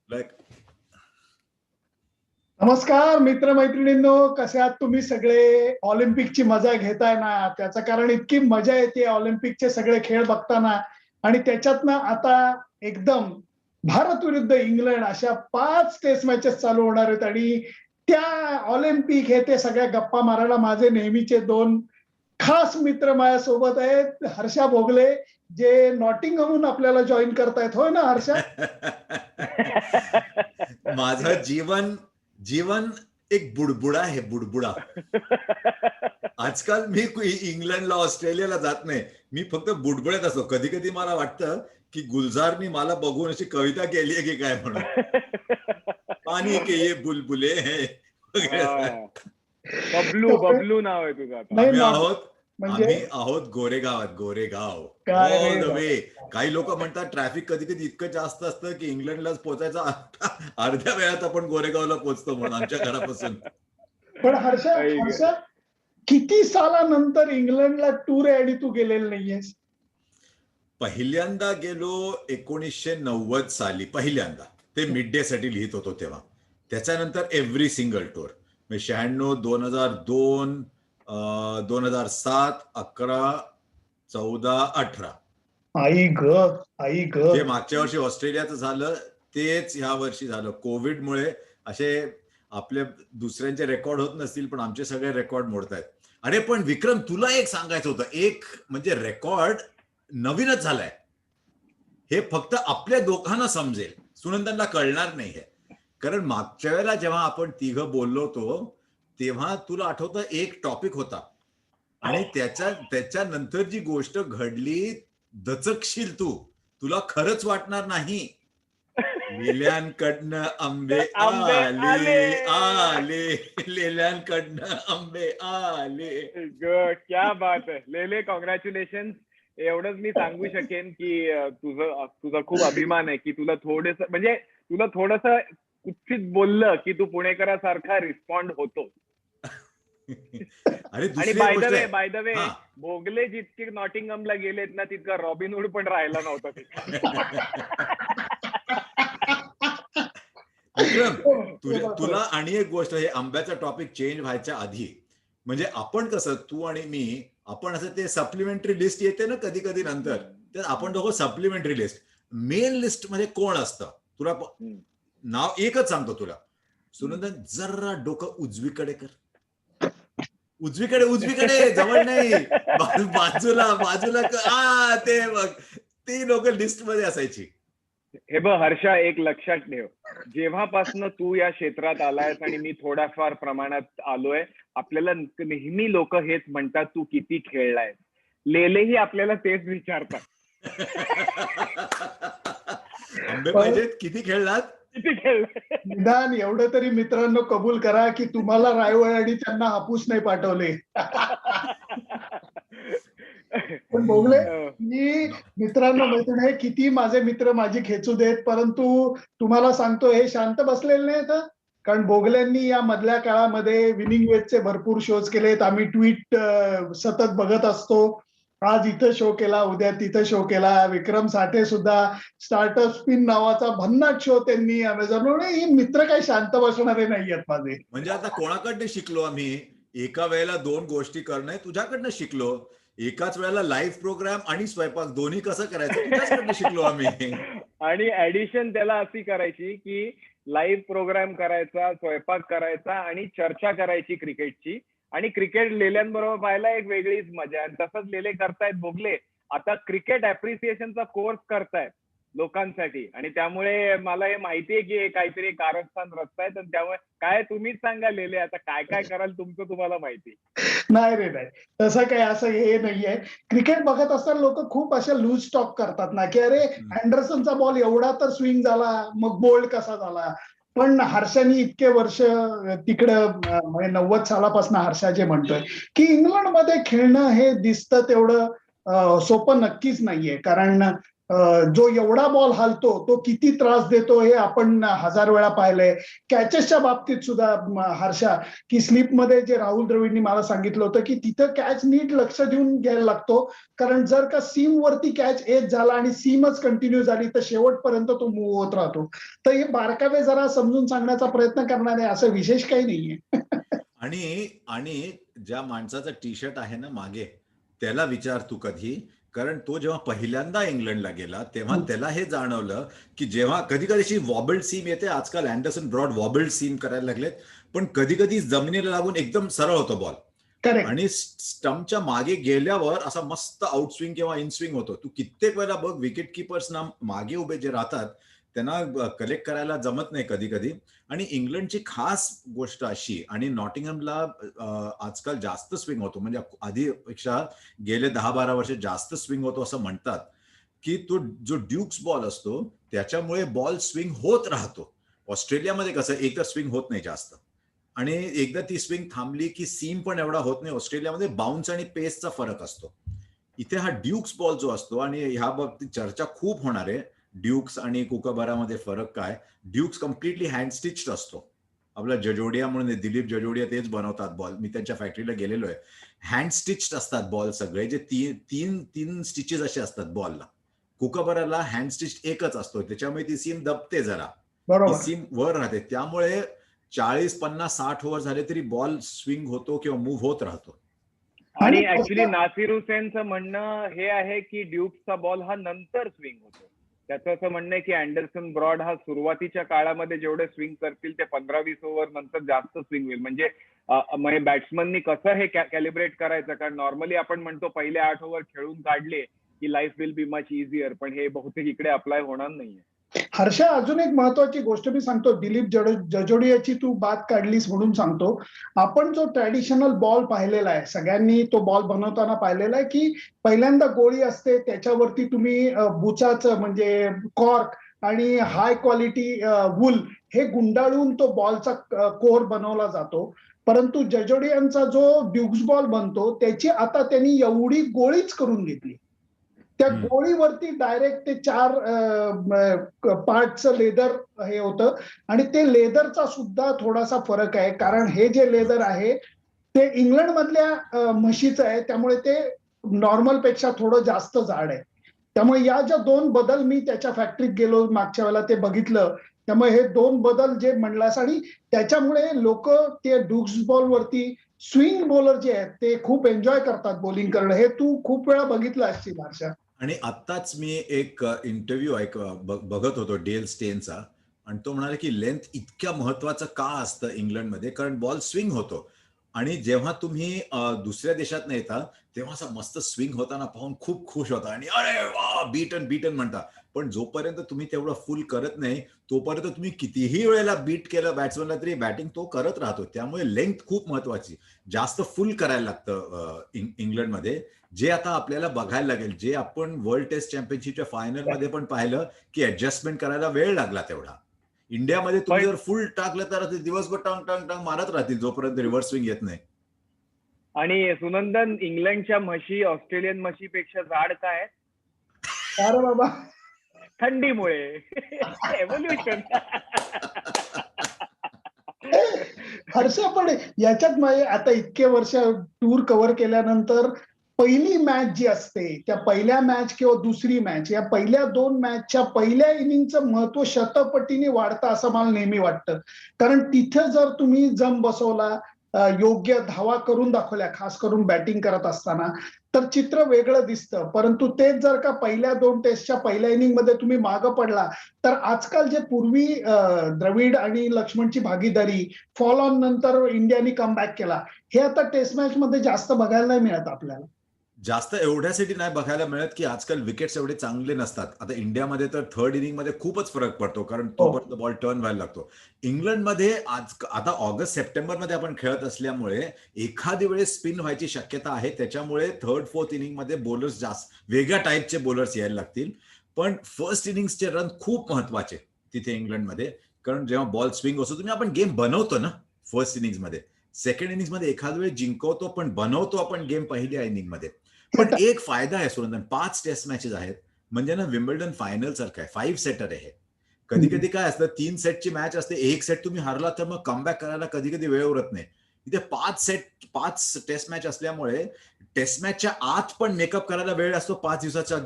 Like नमस्कार मित्रमैत्रिणींनो, कसे आहात तुम्ही सगळे? ऑलिम्पिकची मजा घेताय ना? त्याचं कारण इतकी मजा येते ऑलिम्पिकचे सगळे खेळ बघताना. आणि त्याच्यातनं आता एकदम भारत विरुद्ध इंग्लंड अशा 5 टेस्ट मॅचेस चालू होणार आहेत. आणि त्या ऑलिम्पिक हे ते सगळ्या गप्पा मारायला माझे नेहमीचे 2 खास मित्र माझ्यासोबत आहेत. हर्षा भोगले, जे नॉटिंगहमहून आपल्याला जॉईन करतायत. होय ना हर्षा? माझं जीवन एक बुडबुडा आहे, बुडबुडा. आजकाल मी इंग्लंडला ऑस्ट्रेलियाला जात नाही, मी फक्त बुडबुड्यात असतो. कधी कधी मला वाटतं की गुलजारनी मला बघून अशी कविता केली आहे की काय म्हणून, पाणी के ये बुलबुले है बबलू नाव आहे तुझं आता. आम्ही आहोत गोरेगावात, गोरेगाव ऑल द वे. काही लोक म्हणतात ट्रॅफिक कधी कधी इतकं जास्त असतं की इंग्लंडलाच पोहोचायचं अर्ध्या वेळात आपण गोरेगावला पोहोचतो म्हणून आमच्या घरापासून. पण हर्षा किती सालानंतर इंग्लंडला टूर आहे आणि तू गेलेला नाहीयेस? पहिल्यांदा गेलो 1990 साली, पहिल्यांदा. ते मिड डे साठी लिहित होतो तेव्हा. त्याच्यानंतर एव्हरी सिंगल टूर, 96, 2002, 2007, 11, 14, 18. आई ग. जे मागच्या वर्षी ऑस्ट्रेलियाचं झालं तेच ह्या वर्षी झालं. कोविडमुळे असे आपले दुसऱ्यांचे रेकॉर्ड होत नसतील, पण आमचे सगळे रेकॉर्ड मोडतायत. अरे पण विक्रम, तुला एक सांगायचं होतं. एक म्हणजे रेकॉर्ड नवीनच झालाय, हे फक्त आपल्या दोघांना समजेल, सुनंदांना कळणार नाही हे. कारण मागच्या वेळेला जेव्हा आपण तिघं बोललो होतो तेव्हा तुला आठवतं एक टॉपिक होता आणि त्याच्यानंतर जी गोष्ट घडली, दचकशील तुला खरंच वाटणार नाही. लेल्यांकडनं आंबे आले, लेल्यांकडनं आंबे आले. क्या बात आहे लेले, कॉंग्रॅच्युलेशन. एवढंच मी सांगू शकेन की तुझा खूप अभिमान आहे की तुला थोडस कुठचीच बोललं की तू पुणेकरासारखा रिस्पॉन्ड होतो. आणि बाय द वे भोगले जितके नॉटिंगहमला गेलेत ना, तितका रॉबिनहूड पण राहिला नव्हता विक्रम, तुला आणि एक गोष्ट, हे आंब्याचा टॉपिक चेंज व्हायच्या आधी, म्हणजे आपण कसं, तू आणि मी, आपण असं ते सप्लिमेंटरी लिस्ट येते ना कधी कधी नंतर, तर आपण दोघं सप्लिमेंटरी लिस्ट, मेन लिस्ट मध्ये कोण असतं तुला नाव एकच सांगतो तुला, सुनंदन जरा डोकं उजवीकडे कर. उजवीकडे जवळ नाही, बाजूला ते बघ, ती लोक लिस्ट मध्ये असायची. हे बघ हर्षा, एक लक्षात ठेव, जेव्हापासनं तू या क्षेत्रात आलायस आणि मी थोड्याफार प्रमाणात आलोय, आपल्याला नेहमी लोक हेच म्हणतात, तू किती खेळलायस. लेलेही आपल्याला तेच विचारतात. आंबे पाहिजेत, किती खेळलात, किती खेळलाय. निदान एवढं तरी मित्रांनो कबूल करा की तुम्हाला रायवळ आणि त्यांना हापूस नाही पाठवले. पण बोगले, मी मित्रांनो मैत्रिणी, किती माझे मित्र माझी खेचू देत, परंतु तुम्हाला सांगतो हे शांत बसलेले नाहीत. कारण बोगल्यांनी या मधल्या काळामध्ये विनिंग वेजचे भरपूर शोज केलेत. आम्ही ट्विट सतत बघत असतो. आज इथं शो केला, उद्या तिथं शो केला. विक्रम साठे सुद्धा स्टार्टअप स्पिन नावाचा भन्नाट शो त्यांनी अमेझॉनवर. ही मित्र काही शांत बसणारे नाहीयेत माझे. म्हणजे आता कोणाकडनं शिकलो आम्ही? एका वेळेला 2 गोष्टी करणं तुझ्याकडनं शिकलो. एकाच वेळेला लाईव्ह प्रोग्राम आणि स्वयंपाक दोन्ही कसं करायचं तुझ्याकडनं शिकलो आम्ही. आणि ऍडिशन त्याला अशी करायची की लाईव्ह प्रोग्राम करायचा, स्वयंपाक करायचा आणि चर्चा करायची क्रिकेटची. आणि क्रिकेट लेल्यांबरोबर पाहायला एक वेगळीच मजा. आणि तसंच लेले करतायत भोगले, आता क्रिकेट अप्रिसिएशनचा कोर्स करतायत लोकांसाठी. आणि त्यामुळे मला हे माहितीये की काहीतरी कारस्थान रचतायत. आणि त्यामुळे काय तुम्हीच सांगा लेले, आता काय काय कराल तुमचं तुम्हाला माहिती. नाही रे, नाही तसं काही असं हे नाहीये. क्रिकेट बघत असताना लोक खूप अशा लूज टॉक करतात ना की अरे अँडरसनचा बॉल एवढा तर स्विंग झाला, मग बोल्ड कसा झाला. पण हर्षानी इतके वर्ष तिकडं, 90 सालापासून हर्षा जे म्हणतोय की इंग्लंडमध्ये खेळणं हे दिसतं तेवढं सोपं नक्कीच नाहीये. कारण जो एवढा बॉल हालतो तो किती त्रास देतो हे आपण 1000 वेळा पाहिलंय. कॅचेसच्या बाबतीत सुद्धा हर्षा, की स्लिपमध्ये जे राहुल द्रविडनी मला सांगितलं होतं की तिथं कॅच नीट लक्ष देऊन घ्यायला लागतो, कारण जर का सीम वरती कॅच एज झाला आणि सीमच कंटिन्यू झाली तर शेवटपर्यंत तो मूव्ह होत राहतो. तर हे बारकावे जरा समजून सांगण्याचा प्रयत्न करणार आहे, असं विशेष काही नाहीये. आणि आणि ज्या माणसाचा टी शर्ट आहे ना मागे, त्याला विचार तू कधी, कारण तो जेव्हा पहिल्यांदा इंग्लंडला गेला तेव्हा त्याला हे जाणवलं की जेव्हा कधी कधी वॉबल्ड सीम येते, आजकाल अँडरसन ब्रॉड वॉबल्ड सीम करायला लागलेत, पण कधी कधी जमिनीला लागून एकदम सरळ होतो बॉल करेक्ट. आणि स्टंपच्या मागे गेल्यावर असा मस्त आउटस्विंग किंवा इनस्विंग होतो. तू कित्येक वेळा बघ, विकेट किपर्सना मागे उभे जे राहतात त्यांना कलेक्ट करायला जमत नाही कधी कधी. आणि इंग्लंडची खास गोष्ट अशी, आणि नॉटिंगहमला आजकाल जास्त स्विंग होतो, म्हणजे आधीपेक्षा गेले 10-12 वर्ष जास्त स्विंग होतो असं म्हणतात, की तो जो ड्यूक्स बॉल असतो त्याच्यामुळे बॉल स्विंग होत राहतो. ऑस्ट्रेलियामध्ये कसं एकच स्विंग होत नाही जास्त, आणि एकदा ती स्विंग थांबली की सीम पण एवढा होत नाही. ऑस्ट्रेलियामध्ये बाउन्स आणि पेसचा फरक असतो. इथे हा ड्यूक्स बॉल जो असतो, आणि ह्या बाबतीत चर्चा खूप होणार आहे, ड्यूक्स आणि कुकाबारामध्ये फरक काय. ड्यूक्स कम्प्लिटली हँड स्टिच्ड असतो. आपला जजोडिया म्हणून दिलीप जजोडिया तेच बनवतात बॉल, मी त्यांच्या फॅक्टरीला गेलेलो आहे. हँड स्टिच्ड असतात बॉल सगळे, जे तीन तीन स्टिचेस असे असतात बॉलला. कुकाबाराला हँड स्टिच्ड एकच असतो, त्याच्यामुळे ती सीम दबते जरा, ती बरोबर. सीम वर राहते, त्यामुळे 40-50-60 ओव्हर झाले तरी बॉल स्विंग होतो किंवा मूव्ह होत राहतो. आणि ऍक्च्युली नासिर हुसेनचं म्हणणं हे आहे की ड्यूक्सचा बॉल हा नंतर स्विंग होतो. त्याचं असं म्हणणं आहे की अँडरसन ब्रॉड हा सुरुवातीच्या काळामध्ये जेवढे स्विंग करतील ते 15-20 ओव्हर नंतर जास्त स्विंग होईल. म्हणजे बॅट्समननी कसं हे कॅलिब्रेट करायचं, कारण नॉर्मली आपण म्हणतो पहिले 8 ओव्हर खेळून काढले की life will be much easier, पण हे बहुतेक इकडे अप्लाय होणार नाहीये. हर्षा, अजून एक महत्वाची गोष्ट मी सांगतो, दिलीप जजोडियाची तू बात काढलीस म्हणून सांगतो. आपण जो ट्रॅडिशनल बॉल पाहिलेला आहे, सगळ्यांनी तो बॉल बनवताना पाहिलेला आहे, की पहिल्यांदा गोळी असते, त्याच्यावरती तुम्ही बुचाचं म्हणजे कॉर्क आणि हाय क्वालिटी वूल हे गुंडाळून तो बॉलचा कोर बनवला जातो. परंतु जजोडियांचा जो ड्यूक्स बॉल बनतो त्याची आता त्यांनी एवढी गोळीच करून घेतली, त्या गोळीवरती डायरेक्ट ते 4 पार्टचं लेदर हे होतं, आणि ते लेदरचा सुद्धा थोडासा फरक आहे, कारण हे जे लेदर आहे ते इंग्लंड मधल्या म्हशीचं आहे, त्यामुळे ते नॉर्मल पेक्षा थोडं जास्त जाड आहे. त्यामुळे या ज्या 2 बदल मी त्याच्या फॅक्टरीत गेलो मागच्या वेळेला ते बघितलं, त्यामुळे हे 2 बदल जे म्हणलास, आणि त्याच्यामुळे लोक ते ड्यूक्स बॉल वरती स्विंग बॉलर जे आहेत ते खूप एन्जॉय करतात बॉलिंग करणं. हे तू खूप वेळा बघितलं असशील हर्षा. आणि आत्ताच मी एक इंटरव्ह्यू बघत होतो डेल स्टेनचा, आणि तो म्हणाला की लेंथ इतक्या महत्वाचं का असतं इंग्लंडमध्ये, कारण बॉल स्विंग होतो. आणि जेव्हा तुम्ही दुसऱ्या देशात येता तेव्हा असं मस्त स्विंग होताना पाहून खूप खुश होता आणि अरे वा बीटन बीटन म्हणता. पण जोपर्यंत तुम्ही तेवढं फुल करत नाही तोपर्यंत तुम्ही कितीही वेळेला बीट केलं बॅट्समनला तरी बॅटिंग तो करत राहतो. त्यामुळे लेंथ खूप महत्वाची, जास्त फुल करायला लागतं इंग्लंडमध्ये, जे आता आपल्याला बघायला लागेल. जे आपण वर्ल्ड टेस्ट चॅम्पियनशिपच्या फायनलमध्ये पण पाहिलं की ऍडजस्टमेंट करायला वेळ लागला तेवढा. इंडियामध्ये तुम्ही जर फुल टाकलं तर दिवसभर टांग टांग टांग मारत राहतील जोपर्यंत रिव्हर्स स्विंग येत नाही. आणि सुनंदन, इंग्लंडच्या म्हशी ऑस्ट्रेलियन म्हशीपेक्षा जाड काय? अरे बाबा, थंडीमुळे. एव्होल्युशन. हर्षा, पण याच्यात माझे आता इतके वर्ष टूर कव्हर केल्यानंतर पहिली मॅच जी असते, त्या पहिल्या मॅच किंवा दुसरी मॅच, या पहिल्या 2 मॅचच्या पहिल्या इनिंगचं महत्व शतपटीने वाढतं असं मला नेहमी वाटतं. कारण तिथे जर तुम्ही जम बसवला, योग्य धावा करून दाखवल्या, खास करून बॅटिंग करत असताना, तर चित्र वेगळं दिसतं. परंतु तेच जर का पहिल्या 2 टेस्टच्या पहिल्या इनिंग मध्ये तुम्ही मागं पडला, तर आजकाल जे पूर्वी द्रविड आणि लक्ष्मणची भागीदारी, फॉल ऑन नंतर इंडियाने कमबॅक केला, हे आता टेस्ट मॅच मध्ये जास्त बघायला नाही मिळत आपल्याला. जास्त एवढ्यासाठी नाही बघायला मिळत की आजकाल विकेट्स एवढे चांगले नसतात. आता इंडियामध्ये तर थर्ड इनिंग मध्ये खूपच फरक पडतो, कारण तोपर्यंत बॉल टर्न व्हायला लागतो. इंग्लंडमध्ये आता ऑगस्ट सप्टेंबरमध्ये आपण खेळत असल्यामुळे एखादी वेळेस स्पिन व्हायची शक्यता आहे, त्याच्यामुळे थर्ड फोर्थ इनिंग मध्ये बॉलर्स जास्त वेगळ्या टाईपचे बॉलर्स यायला लागतील. पण फर्स्ट इनिंगचे रन खूप महत्वाचे तिथे इंग्लंडमध्ये, कारण जेव्हा बॉल स्विंग असतो तुम्ही आपण गेम बनवतो ना फर्स्ट इनिंग मध्ये. सेकंड इनिंग मध्ये एखाद वेळेस जिंकवतो पण बनवतो आपण गेम पहिल्या इनिंग मध्ये. पण एक फायदा आहे सुनंदन, 5 टेस्ट मॅचेस आहेत, म्हणजे ना विम्बल्डन फायनल सारखं आहे, 5 सेटर आहे हे. कधी कधी काय असतं, 3 सेटची मॅच असते, 1 सेट तुम्ही हरला तर मग कमबॅक करायला कधी कधी वेळ उरत नाही. इथे 5 टेस्ट मॅच असल्यामुळे टेस्ट मॅचच्या आत पण मेकअप करायला वेळ असतो. 5 दिवसाचा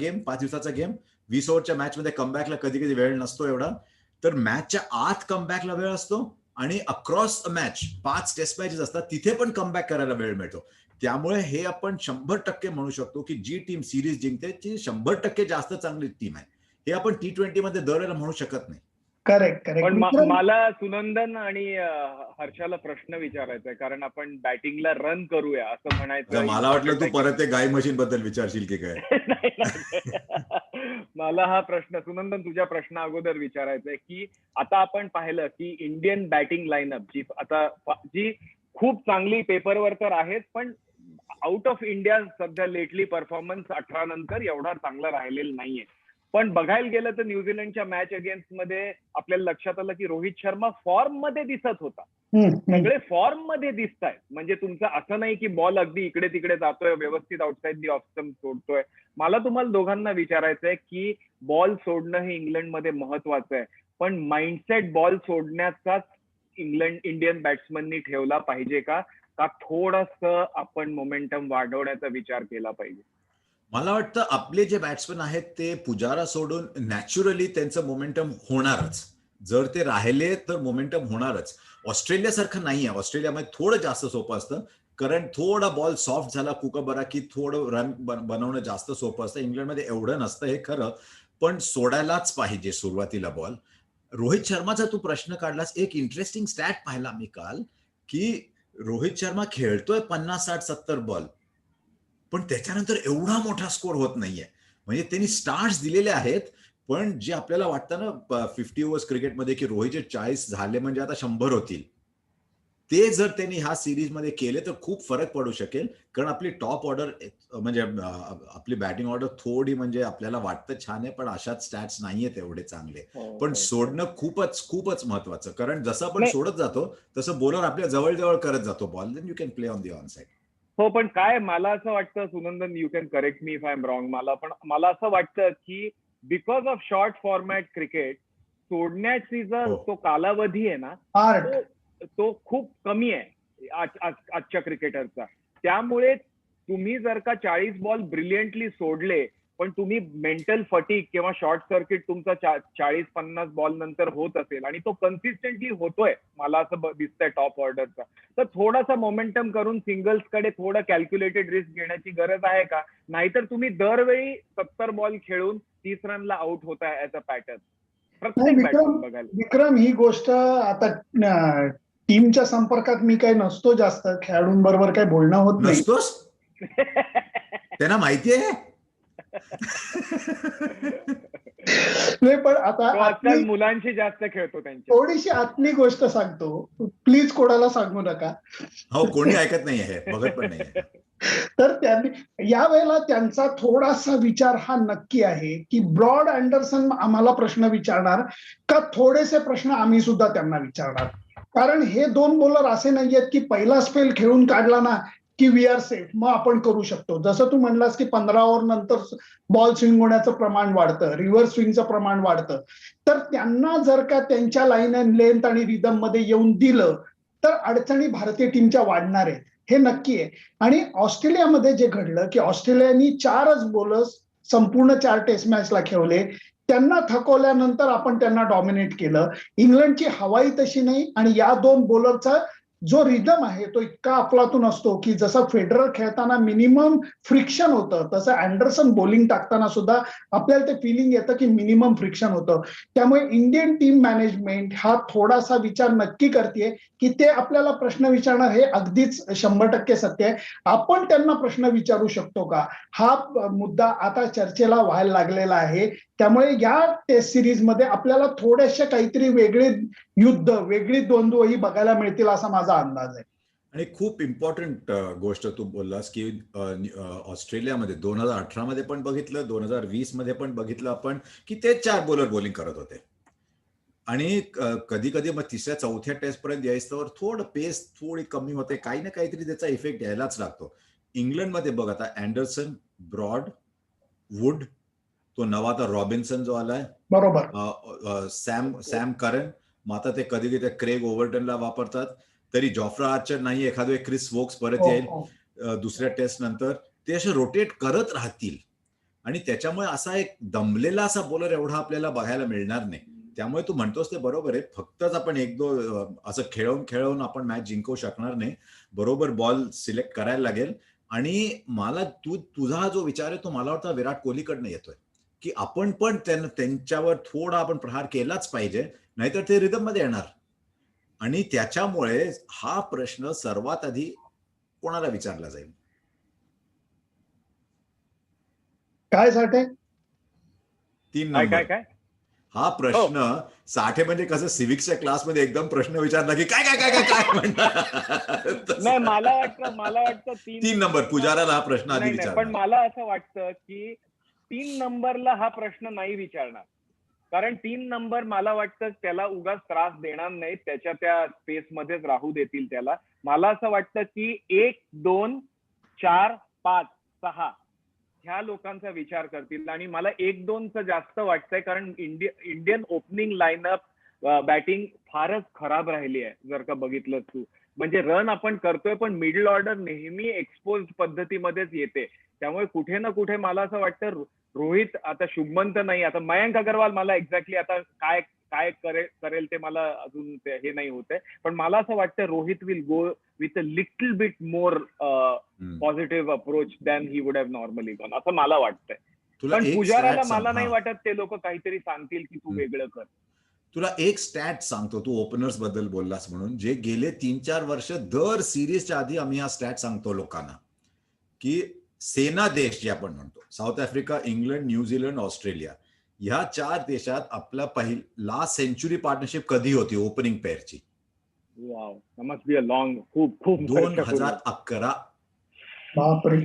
गेम 20 ओव्हरच्या मॅचमध्ये कमबॅकला कधी कधी वेळ नसतो एवढा. तर मॅचच्या आत कमबॅकला वेळ असतो आणि across a match 5 test matches असतात, तिथे पण कमबॅक करायला वेळ मिळतो. त्यामुळे हे आपण 100% म्हणू शकतो की जी टीम सिरीज जिंकते ती 100% जास्त चांगली टीम आहे. हे आपण T20 मध्ये दरवेळेला म्हणू शकत नाही. Correct correct. पण मला सुनंदन आणि हर्षाला प्रश्न विचारायचा आहे, कारण आपण बॅटिंगला रन करूया असं म्हणायचं. मला वाटलं तू परत ते गाय मशीन बद्दल विचारशील की काय. मला हा प्रश्न सुनंदन तुझ्या प्रश्न अगोदर विचारायचा आहे की आता आपण पाहिलं की इंडियन बॅटिंग लाईनअप जी खूप चांगली पेपरवर तर आहेच, पण आउट ऑफ इंडिया सध्या लेटली परफॉर्मन्स 18 नंतर एवढा चांगला राहिलेला नाहीये. पण बघायला गेलं तर न्यूझीलंडच्या मॅच अगेन्स्ट मध्ये आपल्याला लक्षात आलं की रोहित शर्मा फॉर्म मध्ये दिसत होता. सगळे फॉर्म मध्ये दिसत आहेत. म्हणजे तुमचं असं नाही की बॉल अगदी इकडे तिकडे जातोय, व्यवस्थित आउटसाइड दी ऑफ स्टंप सोडतोय. मला तुम्हाला दोघांना विचारायचंय की बॉल सोडणं हे इंग्लंडमध्ये महत्वाचं आहे, पण माइंडसेट बॉल सोडण्याचाच इंडियन बॅट्समननी ठेवला पाहिजे का थोडंसं आपण मोमेंटम वाढवण्याचा विचार केला पाहिजे? मला वाटतं आपले जे बॅट्समन आहेत ते पुजारा सोडून नॅचरली त्यांचं मोमेंटम होणारच. जर ते राहिले तर मोमेंटम होणारच. ऑस्ट्रेलियासारखं नाही आहे. ऑस्ट्रेलियामध्ये थोडं जास्त सोपं असतं, कारण थोडा बॉल सॉफ्ट झाला कुकबरा की थोडं रन बनवणं जास्त सोपं असतं. इंग्लंडमध्ये एवढं नसतं हे खरं, पण सोडायलाच पाहिजे सुरुवातीला बॉल. रोहित शर्माचा तू प्रश्न काढलास, एक इंटरेस्टिंग स्टॅट पाहिला मी काल की रोहित शर्मा खेळतोय 50, 60, 70 बॉल, पण त्याच्यानंतर एवढा मोठा स्कोर होत नाहीये. म्हणजे त्यांनी स्टार्ट्स दिलेले आहेत, पण जे आपल्याला वाटतं ना 50 ओव्हर्स क्रिकेटमध्ये की रोहितचे 40 झाले म्हणजे आता 100 होतील, ते जर त्यांनी ह्या सिरीजमध्ये केले तर खूप फरक पडू शकेल. कारण आपली टॉप ऑर्डर म्हणजे आपली बॅटिंग ऑर्डर थोडी म्हणजे आपल्याला वाटतं छान आहे, पण अशाच स्टॅट्स नाहीयेत एवढे चांगले. पण सोडणं खूपच महत्वाचं, कारण जसं आपण सोडत जातो तसं बॉलर आपल्या जवळ करत जातो ball, then you can play on the on side. हो, पण काय मला असं वाटतं Sunandan, you can correct me if I am wrong, मला असं वाटतं की because of short format cricket सोडण्याची जर तो कालावधी आहे ना, तो खूप कमी आहे आजच्या क्रिकेटरचा. त्यामुळे तुम्ही जर का 40 बॉल ब्रिलियंटली सोडले, पण तुम्ही मेंटल फटीक किंवा शॉर्ट सर्किट तुमचा 40-50 बॉल नंतर होत असेल आणि तो कन्सिस्टंटली होतोय, मला असं दिसतंय टॉप ऑर्डरचा, तर थोडासा मोमेंटम करून सिंगल्स कडे थोडं कॅल्क्युलेटेड रिस्क घेण्याची गरज आहे का? नाहीतर तुम्ही दरवेळी 70 बॉल खेळून 30 रनला आउट होताय ऍज अ पॅटर्न. प्रत्येक बॅट्समन बघायला. विक्रम, ही गोष्ट आता टीमच्या संपर्कात मी काही नसतो जास्त, खेळाडूंबरोबर काही बोलणं होत नाही. नसतोस? त्यांना माहिती आहे. नाही, पण आता मुलांशी जास्त खेळतो त्यांची. थोडीशी आतली गोष्ट सांगतो, प्लीज कोणाला सांगू नका. हो, कोणी ऐकत नाही आहे, बघत पण नाही. तर त्यांनी यावेळेला त्यांचा थोडासा विचार हा नक्की आहे की ब्रॉड अँडरसन आम्हाला प्रश्न विचारणार का, थोडेसे प्रश्न आम्ही सुद्धा त्यांना विचारणार. कारण हे दोन बॉलर असे नाहीयेत की पहिला स्पेल खेळून काढला ना की वी आर सेफ, मग आपण करू शकतो. जसं तू म्हणलास की 15 ओव्हर नंतर बॉल स्विंग होण्याचं प्रमाण वाढतं, रिव्हर्स स्विंगचं प्रमाण वाढतं. तर त्यांना जर का त्यांच्या लाईन अँड लेंथ आणि रिदम मध्ये येऊन दिलं तर अडचणी भारतीय टीमच्या वाढणार आहेत, हे नक्की आहे. आणि ऑस्ट्रेलियामध्ये जे घडलं की ऑस्ट्रेलियानी 4च बॉलर्स संपूर्ण 4 टेस्ट मॅचला खेळले, त्यांना थकवल्यानंतर आपण त्यांना डॉमिनेट केलं. इंग्लंडची हवाई तशी नाही आणि या 2 बॉलरचा जो रिदम आहे तो इतका अफलातून असतो की जसं फेडरर खेळताना मिनिमम फ्रिक्शन होतं, तसं अँडरसन बॉलिंग टाकताना सुद्धा आपल्याला ते फिलिंग येतं की मिनिमम फ्रिक्शन होतं. त्यामुळे इंडियन टीम मॅनेजमेंट हा थोडासा विचार नक्की करते की ते आपल्याला प्रश्न विचारणार, हे अगदीच 100% सत्य आहे. आपण त्यांना प्रश्न विचारू शकतो का, हा मुद्दा आता चर्चेला व्हायला लागलेला आहे. त्यामुळे या टेस्ट सिरीज मध्ये आपल्याला थोडेसे काहीतरी वेगळे युद्ध, वेगळी द्वंद्व ही बघायला मिळतील असा माझा अंदाज आहे. आणि खूप इम्पॉर्टंट गोष्ट तू बोललास की ऑस्ट्रेलियामध्ये 2018 मध्ये पण बघितलं, 2020 मध्ये पण बघितलं आपण की ते 4 बॉलर बॉलिंग करत होते. आणि कधी कधी मग 3ऱ्या-4थ्या टेस्ट पर्यंत यायचं थोडं पेस थोडी कमी होते, काही ना काहीतरी त्याचा इफेक्ट यायलाच लागतो. इंग्लंडमध्ये बघ आता अँडरसन, ब्रॉड, वुड, तो नवा आता रॉबिन्सन जो आलाय, बरोबर. सॅम करन, मग आता ते कधी कधी क्रेग ओव्हरटनला वापरतात. तरी जॉफ्रा आर्चर नाही, एखादं क्रिस वोक्स परत हो, येईल हो. दुसऱ्या टेस्ट नंतर. ते असे रोटेट करत राहतील आणि त्याच्यामुळे असा एक दमलेला असा बॉलर एवढा आपल्याला बघायला मिळणार नाही. त्यामुळे तू म्हणतोस ते बरोबर आहे. फक्तच आपण एक दोन असं खेळून आपण मॅच जिंकवू शकणार नाही. बरोबर बॉल सिलेक्ट करायला लागेल. आणि मला तुझा हा जो विचार आहे तो मला वाटतं विराट कोहलीकडनं येतोय, की आपण पण त्यांच्यावर थोडा आपण प्रहार केलाच पाहिजे, नाहीतर ते रिदम मध्ये येणार. आणि त्याच्यामुळे हा प्रश्न सर्वात आधी कोणाला विचारला जाईल? काय साठे? 3 काय नंबर. काय काय हा हो प्रश्न साठे म्हणजे कसं सिव्हिक्सच्या क्लासमध्ये एकदम प्रश्न विचारला की काय काय काय काय काय म्हणणार नाही, मला वाटतं 3 नंबर पुजाराला हा प्रश्न आधी नाही नाही, पण विचारणार. मला असं वाटतं की 3 नंबरला हा प्रश्न नाही विचारणार. कारण 3 नंबर मला वाटतं त्याला उगाच त्रास देणार नाही, त्याच्या त्या स्पेस मध्येच राहू देतील त्याला. मला असं वाटतं की 1, 2, 4, 5, 6 ह्या लोकांचा विचार करतील. आणि मला 1-2चं जास्त वाटतंय, कारण इंडियन ओपनिंग लाईनअप बॅटिंग फारच खराब राहिली आहे जर का बघितलं तू. म्हणजे रन आपण करतोय पण मिडल ऑर्डर नेहमी एक्सपोज पद्धतीमध्येच येते. त्यामुळे कुठे ना कुठे मला असं वाटतं रोहित, आता शुभमन तर नाही, आता मयंक अगरवाल मला एक्झॅक्टली आता काय काय करेल ते मला अजून हे नाही होतंय. पण मला असं वाटतं Rohit will go with a little bit more positive approach than he would have normally gone, असं मला वाटतंय. तुला पण एक पुजाराला स्टॅट मला सांग. नाही वाटत ते लोक काहीतरी सांगतील की तू वेगळं कर. तुला एक स्टॅट सांगतो, तू ओपनर्स बद्दल बोललास म्हणून. जे गेले 3-4 वर्ष दर सिरीजच्या आधी आम्ही हा स्टॅट सांगतो लोकांना, की सेना देश जे आपण म्हणतो, South Africa, England, New Zealand, Australia, ह्या 4 देशात आपला लास्ट सेंचुरी पार्टनरशिप कधी होती ओपनिंग पेअरची? Wow, must be a long, खूप खूप वर्षापूर्वी. 2011. बापरे.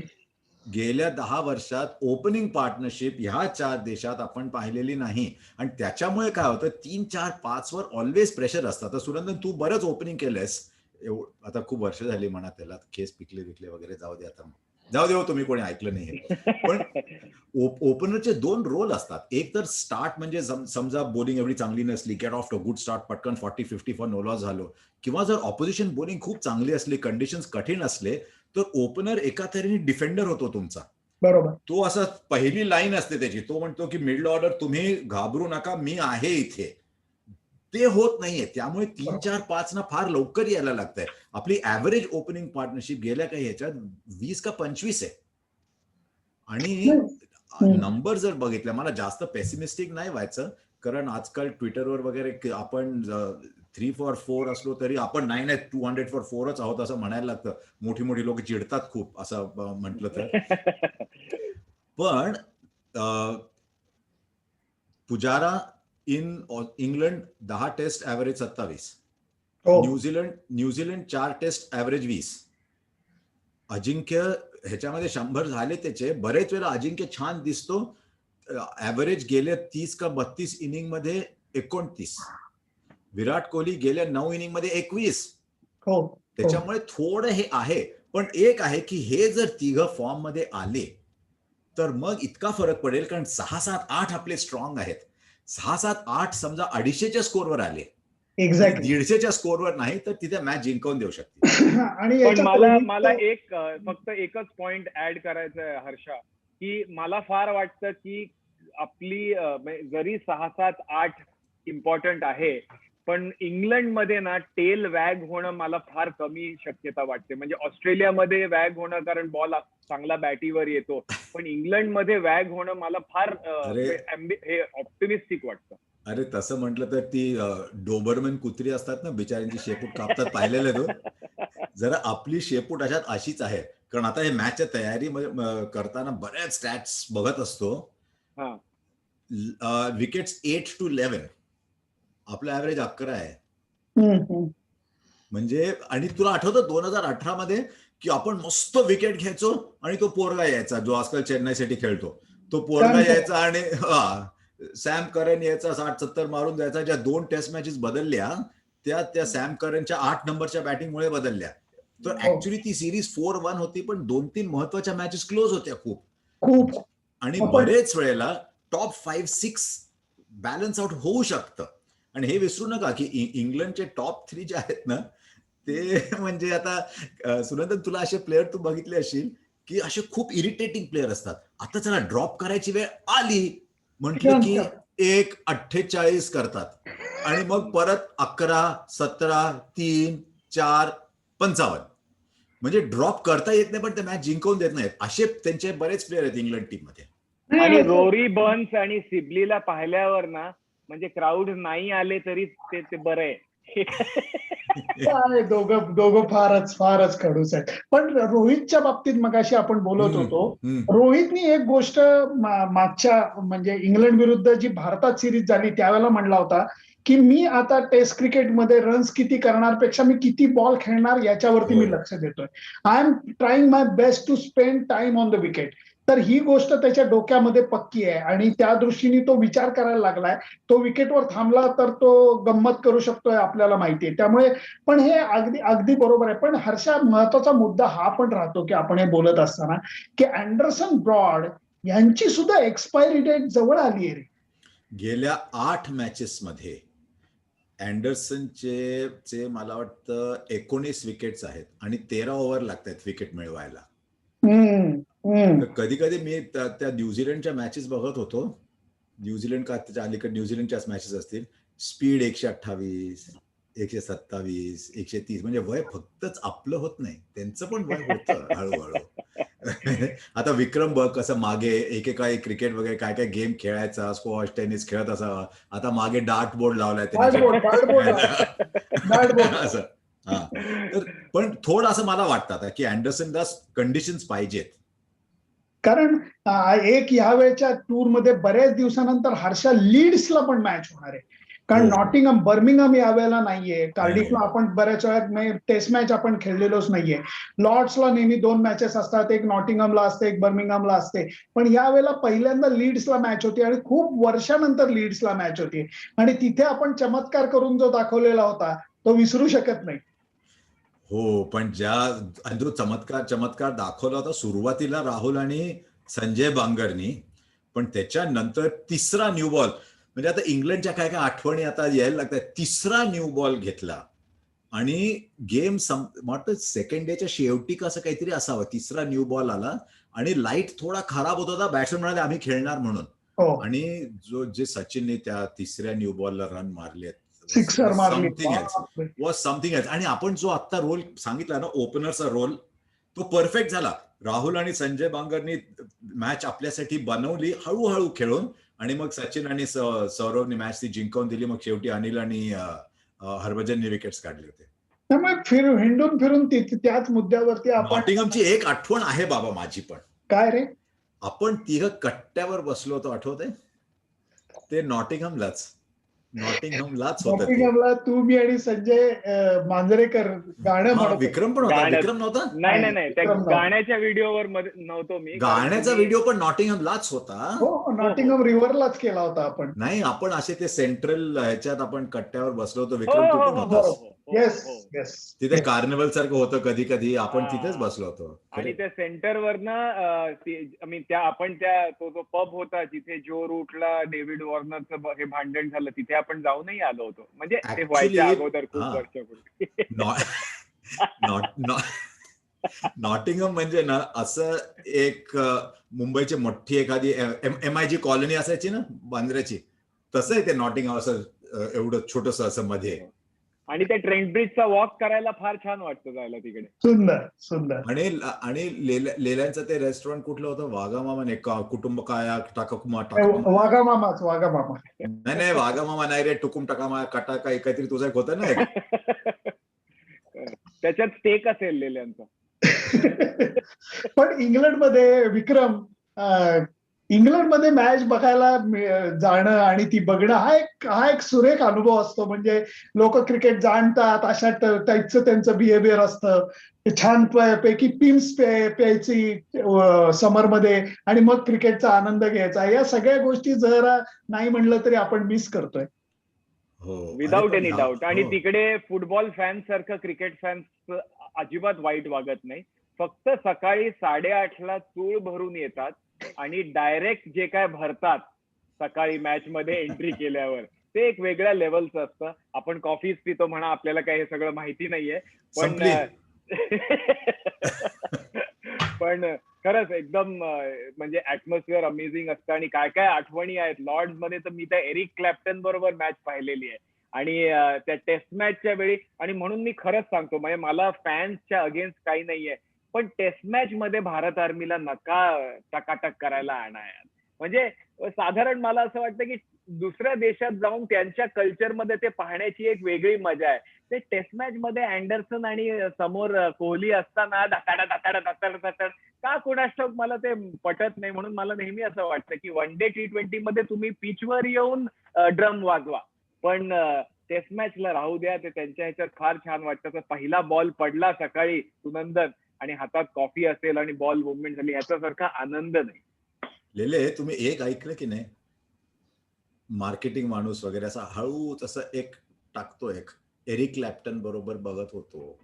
गेल्या 10 वर्षात ओपनिंग पार्टनरशिप ह्या 4 देशात आपण पाहिलेली नाही. आणि त्याच्यामुळे काय होतं, 3, 4, 5 वर ऑलवेज प्रेशर असतं. तर सुरंदन, तू बरंच ओपनिंग केलंयस, आता खूप वर्ष झाली म्हणा त्याला, केस पिकले वगैरे जाऊ दे, आता जाऊ दे, तुम्ही कोणी ऐकलं नाही. पण ओपनरचे 2 रोल असतात. एक तर स्टार्ट, म्हणजे समजा बॉलिंग एवढी चांगली नसली, get off to good start, पटकन 40-50 फॉर नो लॉस झालो, किंवा जर ऑपोजिशन बॉलिंग खूप चांगली असली, कंडिशन्स कठीण असले, तर ओपनर एका तऱ्हेने डिफेंडर होतो तुमचा. बरोबर. तो असा पहिली लाईन असते त्याची, तो म्हणतो की मिडल ऑर्डर तुम्ही घाबरू नका, मी आहे इथे. ते होत नाहीये. त्यामुळे 3, 4, 5 ना फार लवकर यायला लागतंय. आपली ऍव्हरेज ओपनिंग पार्टनरशिप गेल्या काही ह्याच्यात 20 का 25 आहे. आणि नंबर जर बघितला, मला जास्त पेसिमिस्टिक नाही व्हायचं, कारण आजकाल ट्विटरवर वगैरे आपण 3 फॉर 4 असलो तरी आपण नाही 200 फॉर 4च आहोत असं म्हणायला लागतं. मोठी मोठी लोक चिडतात खूप असं म्हटलं तर. पण Pujara in England 10 test average 27, New Zealand 4 test average 20. Ajinkya ह्याच्यामध्ये 100 झाले त्याचे. बरेच वेळा अजिंक्य छान दिसतो, ऍव्हरेज गेल्या 30 का 32 इनिंग मध्ये 29. विराट कोहली गेल्या 9 इनिंग मध्ये 21. त्याच्यामुळे थोडं हे आहे. पण एक आहे की हे जर तिघं फॉर्म मध्ये आले तर मग इतका फरक पडेल, कारण 6, 7, 8 आपले स्ट्रॉंग आहेत. 6, 7, 8 समजा 250च्या स्कोरवर आले, एक्झॅक्टली, 150च्या स्कोरवर नाही, तर तिथे मॅच जिंकवून देऊ शकते. आणि पण मला एक फक्त एकच पॉइंट ऍड करायचं आहे हर्षा, की मला फार वाटतं की आपली जरी 6, 7, 8 इम्पॉर्टंट आहे, पण इंग्लंडमध्ये ना टेल वॅग होणं मला फार कमी शक्यता वाटते. म्हणजे ऑस्ट्रेलियामध्ये वॅग होणं, कारण बॉल चांगला बॅटीवर येतो, पण इंग्लंडमध्ये वॅग होणं मला फार हे ऑप्टिमिस्टिक वाटतं. अरे तसं म्हटलं तर ती डोबरमन कुत्री असतात ना, बिचाऱ्यांची शेपूट कापतात, पाहिलेलं तो. जरा आपली शेपूट अशीच आहे. कारण आता हे मॅचच्या तयारी करताना बऱ्याच स्टॅट्स बघत असतो. विकेट्स 8 to 11, आपला ऍव्हरेज 11 आहे. म्हणजे, आणि तुला आठवतं 2018 मध्ये की आपण मस्त विकेट घ्यायचो आणि तो पोरगा यायचा जो आजकाल चेन्नईसाठी खेळतो, तो पोरगा यायचा आणि सॅम करन यायचा, 60-70 मारून जायचा. ज्या 2 टेस्ट मॅचेस बदलल्या त्या सॅम करनच्या 8 नंबरच्या बॅटिंगमुळे बदलल्या. तर ऍक्च्युली ती सिरीज 4-1 होती, पण 2-3 महत्वाच्या मॅचेस क्लोज होत्या खूप. आणि बरेच वेळेला टॉप 5-6 बॅलन्स आउट होऊ शकतं. आणि हे विसरू नका की इंग्लंडचे टॉप 3 जे आहेत ना ते म्हणजे आता सुनंदन तुला असे प्लेयर तू बघितले असशील की असे खूप इरिटेटिंग प्लेयर असतात. आता चला ड्रॉप करायची वेळ आली म्हटलं की 1:48 करतात आणि मग परत 11, 17, 3, 4, 55 म्हणजे ड्रॉप करता येत नाही पण ते मॅच जिंकवून देत नाहीत. असे त्यांचे बरेच प्लेयर आहेत इंग्लंड टीम मध्ये. आणि रोरी बर्न्स आणि सिबलीला पाहिल्यावर ना म्हणजे क्राऊड नाही आले तरी ते बरं आहे. दोघं फारच खडूस आहेत. पण रोहितच्या बाबतीत मगाशी आपण बोलत होतो. रोहितनी एक गोष्ट मागच्या म्हणजे इंग्लंड विरुद्ध जी भारतात सिरीज झाली त्यावेळेला म्हणला होता की मी आता टेस्ट क्रिकेटमध्ये रन्स किती करणार पेक्षा मी किती बॉल खेळणार याच्यावरती मी लक्ष देतोय. I am trying my best to spend time on the wicket. तर ही गोष्ट त्याच्या डोक्यामध्ये पक्की आहे आणि त्या दृष्टीने तो विचार करायला लागलाय. तो विकेटवर थांबला तर तो गंमत करू शकतोय आपल्याला माहितीये. त्यामुळे पण हे अगदी बरोबर आहे. पण हर्षा महत्वाचा मुद्दा हा पण राहतो की आपण हे बोलत असताना की अँडरसन ब्रॉड यांची सुद्धा एक्सपायरी डेट जवळ आली आहे. गेल्या 8 मॅचेस मध्ये अँडरसनचे मला वाटतं 19 विकेट्स आहेत आणि 13 ओव्हर लागतात विकेट मिळवायला. कधी कधी मी त्या न्यूझीलंडच्या मॅचेस बघत होतो. न्यूझीलंड का त्याच्या अलीकडे न्यूझीलंडच्याच मॅचेस असतील. स्पीड 128, 127, 130 म्हणजे वय फक्तच आपलं होत नाही त्यांचं पण वय होतं हळूहळू. आता विक्रम बघ कसं मागे एकेकाळी क्रिकेट वगैरे काय काय गेम खेळायचा, स्क्वॉश टेनिस खेळत असा. आता मागे डार्ट बोर्ड लावलाय असं. हा तर पण थोडं असं मला वाटतं आता की अँडरसनला कंडिशन्स पाहिजेत. कारण एक ह्या वेळच्या टूर मध्ये बऱ्याच दिवसानंतर हर्षा लीड्सला पण मॅच होणार आहे. कारण नॉटिंगहम बर्मिंगहम यावेळेला नाहीये. कार्डिफला आपण बऱ्याच वेळा टेस्ट मॅच आपण खेळलेलोच नाहीये. लॉर्ड्सला नेहमी 2 मॅचेस असतात. एक नॉटिंगहमला असते, एक बर्मिंगहमला असते. पण यावेळेला पहिल्यांदा लीड्सला मॅच होती आणि खूप वर्षानंतर लीड्सला मॅच होती आणि तिथे आपण चमत्कार करून जो दाखवलेला होता तो विसरू शकत नाही. हो पण जो चमत्कार दाखवला होता सुरुवातीला राहुल आणि संजय बांगरनी. पण त्याच्यानंतर तिसरा न्यू बॉल म्हणजे आता इंग्लंडच्या काय काय आठवणी आता यायला लागतात. तिसरा न्यू बॉल घेतला आणि गेम वाटतं सेकंड डेच्या शेवटी कसं काहीतरी असावं. तिसरा न्यू बॉल आला आणि लाईट थोडा खराब होत होता. बॅट्समन म्हणाले आम्ही खेळणार म्हणून. आणि जे सचिनने त्या तिसऱ्या न्यू बॉलला रन मारले सिक्सर मारली समथिंग एल्स. आणि आपण जो आता रोल सांगितला ना ओपनरचा रोल तो परफेक्ट झाला. राहुल आणि संजय बांगरनी मॅच आपल्यासाठी बनवली हळूहळू खेळून आणि मग सचिन आणि सौरवनी मॅच ती जिंकवून दिली. मग शेवटी अनिल आणि हरभजनने विकेट्स काढले होते. त्यामुळे हिंडून फिरून त्याच मुद्द्यावरती आपण नॉटिंगहमची एक आठवण आहे बाबा माझी पण. काय रे? आपण तिघं कट्ट्यावर बसलो होतो आठवतंय? ते नॉटिंगहमलाच होतं ते. नॉटिंगहमला तू मी आणि संजय मांजरेकर गाणं म्हणत. विक्रम पण होता. विक्रम नव्हता? नाही त्या गाण्याच्या व्हिडिओवर नव्हतो मी. गाण्याचा व्हिडिओ पण नॉटिंगहमलाच होता. हो नॉटिंगहम रिव्हरलाच केला होता आपण. नाही आपण असे ते सेंट्रल ह्याच्यात आपण कट्ट्यावर बसलो होतो. विक्रम तू पण होतास. येस तिथे कार्निवल सारखं होतं कधी कधी. आपण तिथेच बसलो होतो. आणि त्या सेंटरवर ना आपण त्या तो पब होता जिथे जो रूटला डेव्हिड वॉर्नरचं हे भांडण झालं तिथे आपण जाऊनही आलो होतो. म्हणजे ते व्हायच्या अगोदर खूप वर्षापूर्वी. नॉटिंगहम म्हणजे ना असं एक मुंबईची मोठी एखादी MIG कॉलनी असायची ना बांद्र्याची तसं आहे ते नॉटिंगहम. असं एवढं छोटस असं मध्ये. आणि त्या ट्रेंट ब्रिजचा वॉक करायला फार छान वाटतं जायला तिकडे. सुंदर. आणि लेल्यांचं ते रेस्टॉरंट कुठलं होतं? वाघामामा कुटुंब काय टाकाकुमा वाघामामा नाही वाघामामा नाही रे. टुकुम टकामा कटा काय काहीतरी तुझं एक होतं ना. त्याच्यात स्टेक असेल लेल्यांचा. पण इंग्लंडमध्ये विक्रम इंग्लंडमध्ये मॅच बघायला जाणं आणि ती बघणं हा एक सुरेख अनुभव असतो. म्हणजे लोक क्रिकेट जाणतात अशा टाईपचं त्यांचं बिहेवियर असतं. छान पैकी पिम्स प्यायची समरमध्ये आणि मग क्रिकेटचा आनंद घ्यायचा. या सगळ्या गोष्टी जरा नाही म्हणलं तरी आपण मिस करतोय. Without any doubt. आणि तिकडे फुटबॉल फॅन्स सारखं क्रिकेट फॅन्स अजिबात वाईट वागत नाही. फक्त सकाळी 8:30ला चूळ भरून येतात आणि डायरेक्ट जे काय भरतात सकाळी मॅच मध्ये एंट्री केल्यावर. ते एक वेगळ्या लेवलचं असतं. आपण कॉफीच पितो म्हणा, आपल्याला काही हे सगळं माहिती नाहीये, पण संपली. पण खरंच एकदम म्हणजे ऍटमॉस्फिअर अमेझिंग असतं आणि काय काय आठवणी आहेत. लॉर्ड्स मध्ये तर मी त्या एरिक क्लॅप्टन बरोबर मॅच पाहिलेली आहे आणि त्या टेस्ट मॅचच्या वेळी. आणि म्हणून मी खरंच सांगतो, म्हणजे मला फॅन्सच्या अगेन्स्ट काही नाहीये, पण टेस्ट मॅच मध्ये भारत आर्मीला नका टकाटक करायला आणा यार. म्हणजे साधारण मला असं वाटतं की दुसऱ्या देशात जाऊन त्यांच्या कल्चरमध्ये ते पाहण्याची एक वेगळी मजा आहे. ते टेस्ट मॅच मध्ये अँडरसन आणि समोर कोहली असताना धताड का कोणास ठाऊक मला ते पटत नाही. म्हणून मला नेहमी असं वाटतं की वन डे T20 मध्ये तुम्ही पिचवर येऊन ड्रम वाजवा, पण टेस्ट मॅचला राहू द्या. ते त्यांच्या ह्याच्यात फार छान वाटतं. तर पहिला बॉल पडला सकाळी सुनंदन आणि हातात कॉफी असेल आणि बॉल मुवमेंट झाली, ह्याच्यासारखा आनंद नाही. लेले, तुम्ही एक ऐकलं की नाही, मार्केटिंग माणूस वगैरे असा हळूच असं एक टाकतो, एक एरिक क्लॅप्टन बरोबर बघत होतो,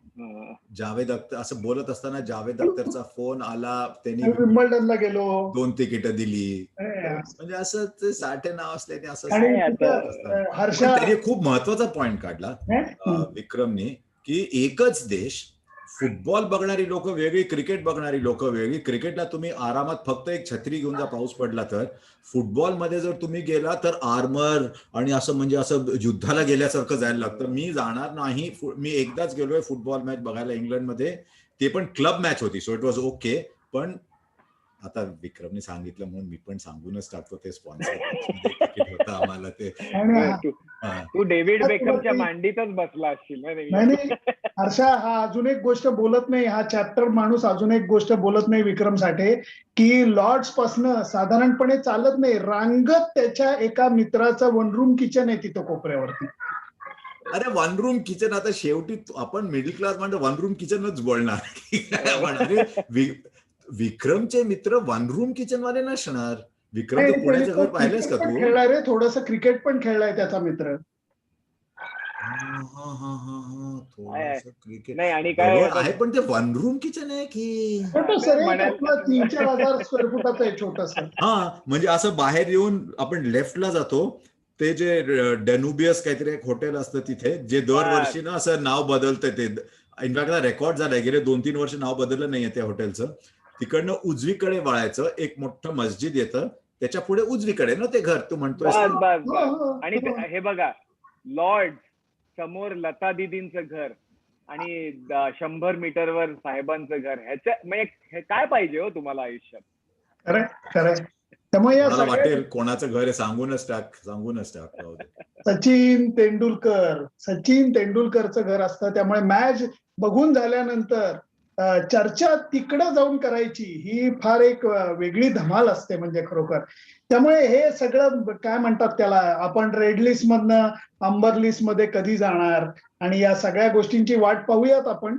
जावेद अख्तर असं बोलत असताना जावेद अख्तरचा फोन आला, त्यांनी विम्बल्डनला गेलो 2 तिकीट दिली. आणि म्हणजे असं ते साठे नाव असल्याने असं तिथं हर्षा पण त्यांनी खूप महत्वाचा पॉइंट काढला विक्रमनी, की एकच देश, फुटबॉल बघणारी लोक वेगळी, क्रिकेट बघणारी लोक वेगळी. क्रिकेटला तुम्ही आरामात फक्त एक छत्री घेऊन जा पाऊस पडला तर, फुटबॉलमध्ये जर तुम्ही गेला तर आर्मर आणि असं म्हणजे असं युद्धाला गेल्यासारखं जायला लागतं. मी जाणार नाही. मी एकदाच गेलोय फुटबॉल मॅच बघायला इंग्लंडमध्ये, ते पण क्लब मॅच होती, सो इट वॉज ओके. पण आता विक्रमने सांगितलं म्हणून मी पण सांगूनच टाकतो, ते स्पॉन्सर तिकीट होतं आम्हाला ते. तू डेव्हिड बेकमच्या मांडीतच बसला असशील. नाही हर्षा, हा अजून एक गोष्ट बोलत नाही, हा चॅप्टर माणूस अजून एक गोष्ट बोलत नाही विक्रम साठे, की लॉर्ड्स पासनं साधारणपणे चालत नाही, रांगत त्याच्या एका मित्राचं वन रूम किचन आहे तिथं कोपऱ्यावरती. अरे वन रूम किचन, आता शेवटी आपण मिडल क्लास म्हणजे वन रूम किचनच बोलणार. विक्रमचे मित्र वन रूम किचन वाले नसणार. विक्रमचं पुण्याचं घर पाहिलंस का तू? खेळलाय रे, थोडस क्रिकेट पण खेळलाय त्याचा मित्र. क्रिकेट नाही आणि काय आहे, पण ते वन रूम किचन आहे की छोटस रे, आपलं 3-4 हजार स्क्वेअर फुटाचं आहे छोटस. हा, म्हणजे असं बाहेर येऊन आपण लेफ्टला जातो, ते जे डेनुबियस काहीतरी एक हॉटेल असतं तिथे, जे दरवर्षी ना असं नाव बदलतं. ते इनफॅक्ट रेकॉर्ड झालंय, गेले 2-3 वर्ष नाव बदललं नाहीये त्या हॉटेलचं. तिकडनं उजवीकडे वळायचं, एक मोठं मस्जिद येतं, त्याच्या पुढे उजवीकडे ना ते घर तू म्हणतोय. आणि हे बघा, लॉर्ड समोर लता दिदींचं घर आणि 100 मीटरवर साहेबांचं घर, ह्याच्या म्हणजे काय पाहिजे हो तुम्हाला आयुष्यात? खरं खरं. त्यामुळे वाटेल कोणाचं घर आहे सांगूनच टाक. सचिन तेंडुलकरचं घर असतं. त्यामुळे मॅच बघून झाल्यानंतर चर्चा तिकडं जाऊन करायची ही फार एक वेगळी धमाल असते म्हणजे खरोखर. त्यामुळे हे सगळं काय म्हणतात त्याला, आपण रेड लिस्ट मधनं अंबर लिस्ट मध्ये कधी जाणार आणि या सगळ्या गोष्टींची वाट पाहूयात आपण.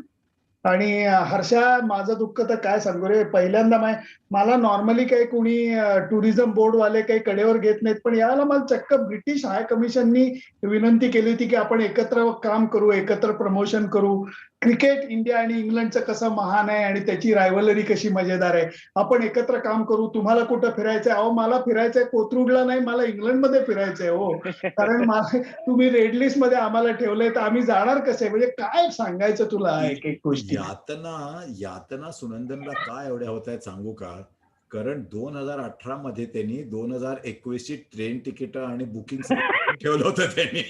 आणि हर्षा, माझं दुःख तर काय सांगू रे, पहिल्यांदा मला नॉर्मली काही कोणी टुरिझम बोर्डवाले काही कडेवर घेत नाहीत, पण यावेळेला मला चक्क ब्रिटिश हाय कमिशननी विनंती केली होती की आपण एकत्र काम करू, एकत्र प्रमोशन करू. क्रिकेट इंडिया आणि इंग्लंडचं कसं महान आहे आणि त्याची रायव्हलरी कशी मजेदार आहे, आपण एकत्र काम करू. तुम्हाला कुठं फिरायचंय? अहो मला फिरायचंय कोथरूडला नाही, मला इंग्लंडमध्ये फिरायचंय हो. कारण तुम्ही रेड लिस्ट मध्ये आम्हाला ठेवलंय तर आम्ही जाणार कसे? म्हणजे काय सांगायचं तुला एक एक गोष्टी. यातना सुनंदनला काय एवढ्या होत आहेत सांगू का? कारण 2018 मध्ये त्यांनी 2021 ची ट्रेन तिकीट आणि बुकिंग ठेवलं होतं त्यांनी.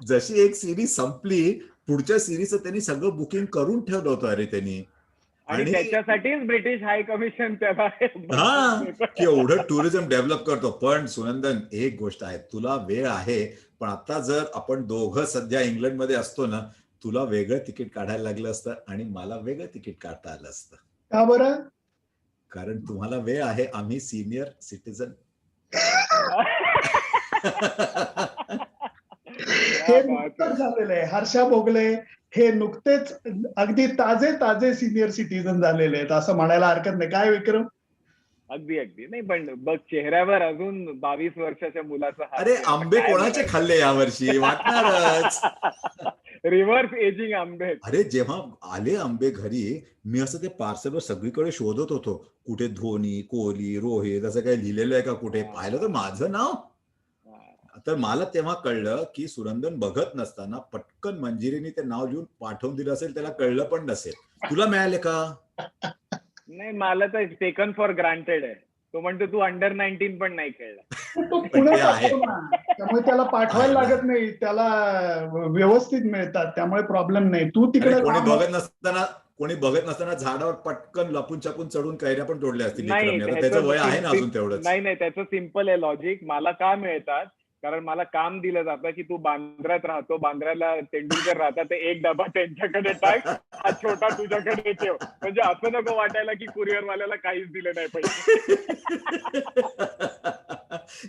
जशी एक सिरीज संपली, पुढच्या सिरीजचं त्यांनी सगळं बुकिंग करून ठेवलं होतं अरे त्यांनी. आणि त्याच्यासाठीच ब्रिटिश हाय कमिशन त्याला की एवढं टुरिझम डेव्हलप करतो. पण सुनंदन, एक गोष्ट आहे, तुला वेळ आहे, पण आता जर आपण दोघं सध्या इंग्लंडमध्ये असतो ना, तुला वेगळं तिकीट काढायला लागलं असतं आणि मला वेगळं तिकीट काढता आलं असतं. का बरं? कारण तुम्हाला वेळ आहे, आम्ही सिनियर सिटीजन. हे नुकतंच झालेलं आहे. हर्षा भोगले हे नुकतेच अगदी ताजे सिनियर सिटीजन झालेले आहेत असं म्हणायला हरकत नाही. काय विक्रम? अगदी नाही, पण बघ चेहऱ्यावर अजून 22 वर्षाच्या मुलाचा हात. अरे आंबे कोणाचे खाल्ले यावर्षी? वाटणारच. रिव्हर्स एजिंग आंबे. अरे जेव्हा आले आंबे घरी, मी असं ते पार्सलवर सगळीकडे शोधत होतो, कुठे धोनी, कोहली, रोहित असं काही लिहिलेलं आहे का कुठे. पाहिलं तर माझं नाव. तर मला तेव्हा कळलं की सुनंदन बघत नसताना पटकन मंजिरीने ते नाव लिहून पाठवून दिलं असेल, त्याला कळलं पण नसेल. तुला मिळाले का? नाही, मला तर टेकन फॉर ग्रांटेड आहे. तो म्हणतो तू अंडर 19 पण नाही खेळला. तो पण पुण्यात ते आहे. असतो ना, त्यामुळे त्याला पाठवायला आहे ना. लागत नाही, त्याला व्यवस्थित मिळतात, त्यामुळे प्रॉब्लेम नाही. तू अरे तिकडे कोणी लांब बघत नसताना झाडावर पटकन लपून छपून चढून कैऱ्या पण तोडल्या असतील नाही, विक्रमने. आता त्याचं वय आहे ना अजून तेवढंच. नाही, त्याचं सिम्पल आहे लॉजिक. मला का मिळतात, कारण मला काम दिलं जातं की तू बांद्र्यात राहतो, बांद्र्याला तेंडुलकर राहतात, ते एक डबा त्यांच्याकडे टाक, हा छोटा तुझ्याकडे ठेव. म्हणजे असं नको वाटायला की कुरिअरवाल्याला काहीच दिलं नाही पाहिजे.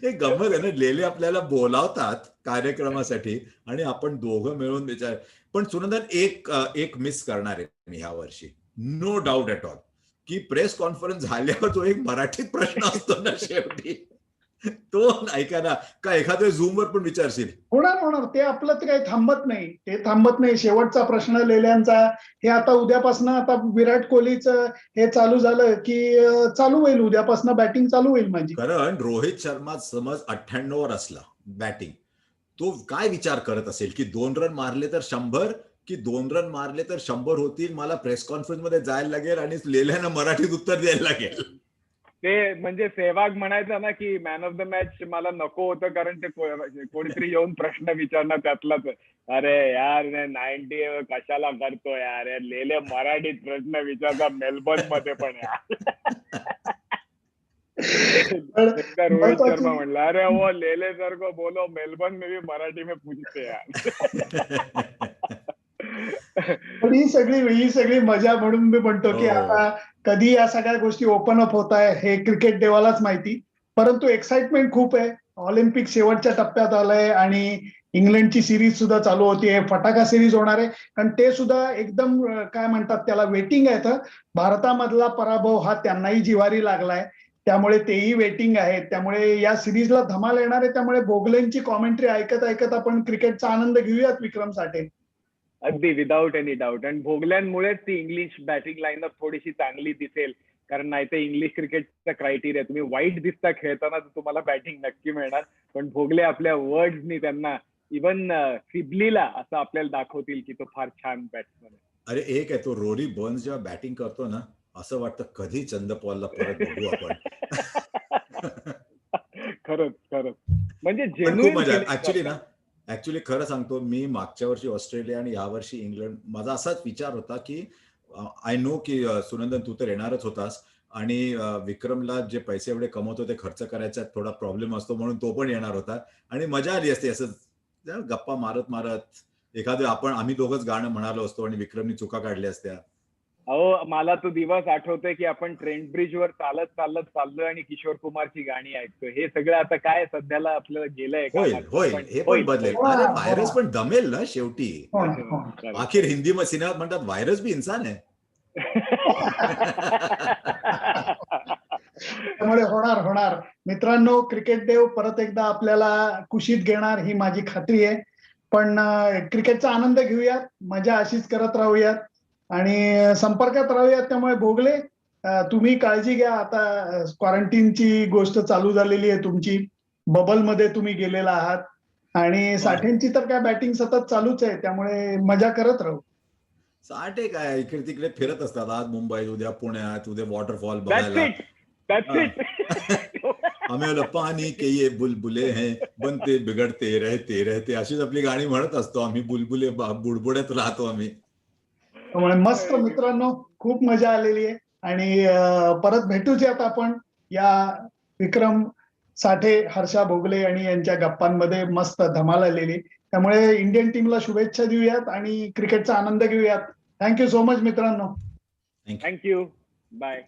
एक गंमत आहे ना, लेले आपल्याला बोलावतात कार्यक्रमासाठी आणि आपण दोघं मिळून विचार. पण सुनंदन एक मिस करणार आहे मी ह्या वर्षी, नो डाऊट ॲट ऑल, की प्रेस कॉन्फरन्स झाल्यावर जो एक मराठीत प्रश्न असतो ना शेवटी, तो ऐका ना, का एखाद्या झूमवर पण विचारशील. होणार. ते आपलं तर काही थांबत नाही. शेवटचा प्रश्न लेल्यांचा, हे आता उद्यापासून, आता विराट कोहलीचं हे चालू झालं की चालू होईल, उद्यापासून बॅटिंग चालू होईल माझी. कारण रोहित शर्मा समज 98 वर असला बॅटिंग, तो काय विचार करत असेल की 2 रन मारले तर 100 की 2 रन मारले तर 100 होतील, मला प्रेस कॉन्फरन्स मध्ये जायला लागेल आणि लेल्यानं मराठीत उत्तर द्यायला लागेल. ते म्हणजे सेहवाग म्हणायचा ना की मॅन ऑफ द मॅच मला नको होतं, कारण ते कोणीतरी येऊन प्रश्न विचारणार त्यातलाच. अरे यार 90 कशाला करतो यार, लेले मराठीत प्रश्न विचारता मेलबर्न मध्ये पण यार. एकदा रोहित शर्मा म्हणला, अरे वो लेले सर को बोलो मेलबर्न में भी मराठी में पूछते यार. पण ही सगळी मजा, म्हणून मी म्हणतो की आता कधी या सगळ्या गोष्टी ओपन अप होत आहे हे क्रिकेट देवालाच माहिती. परंतु एक्साइटमेंट खूप आहे. ऑलिम्पिक शेवटच्या टप्प्यात आलंय आणि इंग्लंडची सिरीज सुद्धा चालू होतीये. फटाका सिरीज होणार आहे, कारण ते सुद्धा एकदम काय म्हणतात त्याला, वेटिंग आहे. तर भारतामधला पराभव हा त्यांनाही जिव्हारी लागलाय, त्यामुळे तेही वेटिंग आहेत. त्यामुळे या सिरीजला धमाल येणार आहे. त्यामुळे भोगलेंची कॉमेंट्री ऐकत आपण क्रिकेटचा आनंद घेऊयात विक्रम साठे. अगदी विदाऊट एनी डाऊट. आणि भोगल्यांमुळेच ती इंग्लिश बॅटिंग लाईनअप थोडीशी चांगली दिसेल, कारण नाही तर इंग्लिश क्रिकेटचा क्रायटेरिया, तुम्ही वाईट दिसता खेळताना तर तुम्हाला बॅटिंग नक्की मिळणार. पण भोगले आपल्या वर्ड्सनी त्यांना, इव्हन सिबलीला असं आपल्याला दाखवतील की तो फार छान बॅट्समन आहे. अरे एक आहे, तो रोरी बर्न्स जेव्हा बॅटिंग करतो ना, असं वाटतं कधी चंदपॉलला परत बघू आपण. खरंच म्हणजे पण खूप मजा जेन्युइन ऍक्च्युली खरं सांगतो, मी मागच्या वर्षी ऑस्ट्रेलिया आणि यावर्षी इंग्लंड, माझा असाच विचार होता की आय नो की सुनंदन तू तर येणारच होतास आणि विक्रमला जे पैसे एवढे कमवतो ते खर्च करायचा थोडा प्रॉब्लेम असतो, म्हणून तो पण येणार होता आणि मजा आली असते असं गप्पा मारत एखादं आम्ही दोघंच गाणं म्हणालो असतो आणि विक्रमनी चुका काढल्या असत्या. अहो, मला तो दिवस आठवतोय की आपण ट्रेंट ब्रिज वर चालत चाललोय आणि किशोर कुमारची गाणी ऐकतोय. हे सगळं आता काय सध्याला आपल्याला गेलंय का? होईल हे पण बदलेल. अरे व्हायरस पण दमेल ना शेवटी. आखिर हिंदी सिनेमात म्हणतात व्हायरस भी इंसान है. त्यामुळे होणार. मित्रांनो, क्रिकेट देव परत एकदा आपल्याला कुशीत घेणार ही माझी खात्री आहे. पण क्रिकेटचा आनंद घेऊयात, मजा अशीच करत राहूयात आणि संपर्कात राहूयात. त्यामुळे भोगले, तुम्ही काळजी घ्या. आता क्वारंटीनची गोष्ट चालू झालेली आहे तुमची, बबलमध्ये तुम्ही गेलेला आहात आणि साठेंची तर काय बॅटिंग सतत चालूच आहे, त्यामुळे मजा करत राहू. साठे काय इकडे तिकडे फिरत असतात, आज मुंबईत, उद्या पुण्यात, उद्या वॉटरफॉल बघायला. हमें वाला पाणी के ये बुलबुले हैं, बनते बिघडते रहते अशीच आपली गाणी म्हणत असतो आम्ही. बुलबुले बुडबुड्यात राहतो आम्ही. त्यामुळे मस्त मित्रांनो, खूप मजा आलेली आहे आणि परत भेटूच यात आपण या विक्रम साठे, हर्षा भोगले आणि यांच्या गप्पांमध्ये. मस्त धमाल आलेली. त्यामुळे इंडियन टीमला शुभेच्छा देऊयात आणि क्रिकेटचा आनंद घेऊयात. थँक्यू सो मच मित्रांनो. थँक्यू. बाय.